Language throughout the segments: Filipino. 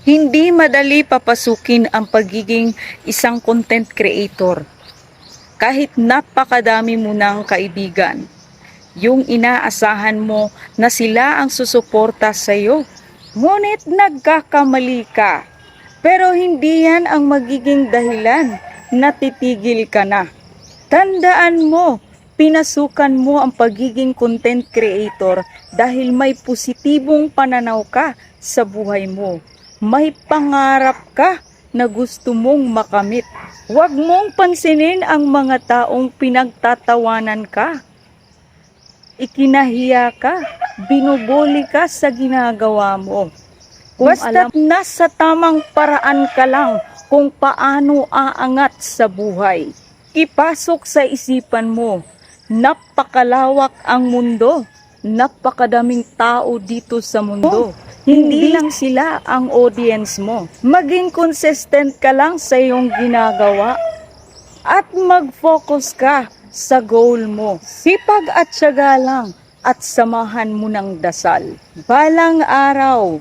Hindi madali papasukin ang pagiging isang content creator. Kahit napakadami mo ng kaibigan, yung inaasahan mo na sila ang susuporta sa iyo. Ngunit nagkakamali ka. Pero hindi yan ang magiging dahilan na titigil ka na. Tandaan mo, pinasukan mo ang pagiging content creator dahil may positibong pananaw ka sa buhay mo. May pangarap ka na gusto mong makamit. Huwag mong pansinin ang mga taong pinagtatawanan ka. Ikinahiya ka, binubuli ka sa ginagawa mo. Basta't nasa tamang paraan ka lang kung paano aangat sa buhay. Ipasok sa isipan mo, napakalawak ang mundo, napakadaming tao dito sa mundo. Hindi lang sila ang audience mo. Maging consistent ka lang sa iyong ginagawa at mag-focus ka sa goal mo. Sipag at tiyaga lang at samahan mo ng dasal. Balang araw,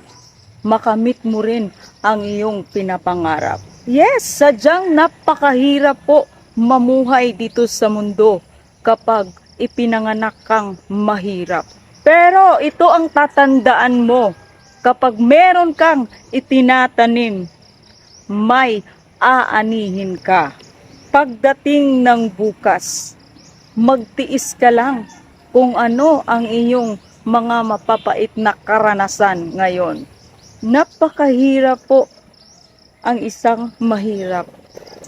makamit mo rin ang iyong pinapangarap. Yes, sadyang napakahirap po mamuhay dito sa mundo kapag ipinanganak kang mahirap. Pero ito ang tatandaan mo, kapag meron kang itinatanim, may aanihin ka. Pagdating ng bukas, magtiis ka lang kung ano ang iyong mga mapapait na karanasan ngayon. Napakahirap po ang isang mahirap.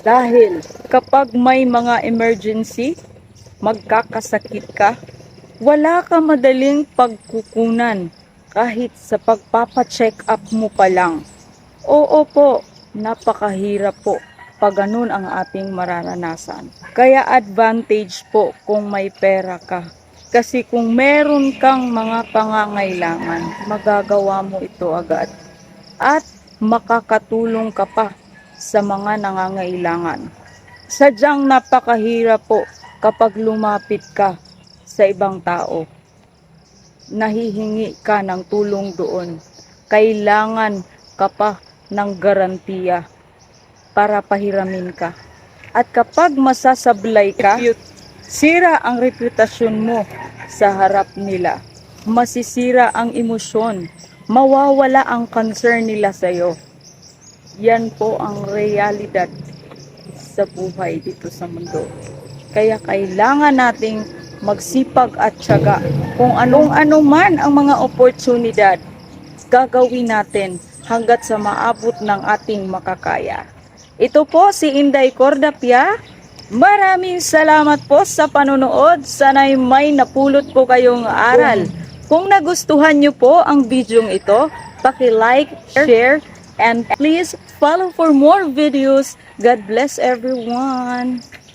Dahil kapag may mga emergency, magkakasakit ka, wala ka madaling pagkukunan kahit sa pagpapacheck up mo pa lang. Oo po, napakahirap po pag ganun ang ating mararanasan. Kaya advantage po kung may pera ka. Kasi kung meron kang mga pangangailangan, magagawa mo ito agad. At makakatulong ka pa sa mga nangangailangan. Sadyang napakahirap po kapag lumapit ka sa ibang tao. Nahihingi ka ng tulong doon. Kailangan ka pa ng garantiya para pahiramin ka. At kapag masasablay ka, sira ang reputasyon mo sa harap nila. Masisira ang emosyon. Mawawala ang concern nila sa iyo. Yan po ang realidad sa buhay dito sa mundo. Kaya kailangan nating magsipag at tiyaga. Kung anong-ano man ang mga oportunidad, gagawin natin hanggat sa maabot ng ating makakaya. Ito po si Inday Cordapia. Maraming salamat po sa panonood. Sana'y may napulot po kayong aral. Kung nagustuhan nyo po ang videong ito, paki-like, share, and please follow for more videos. God bless everyone.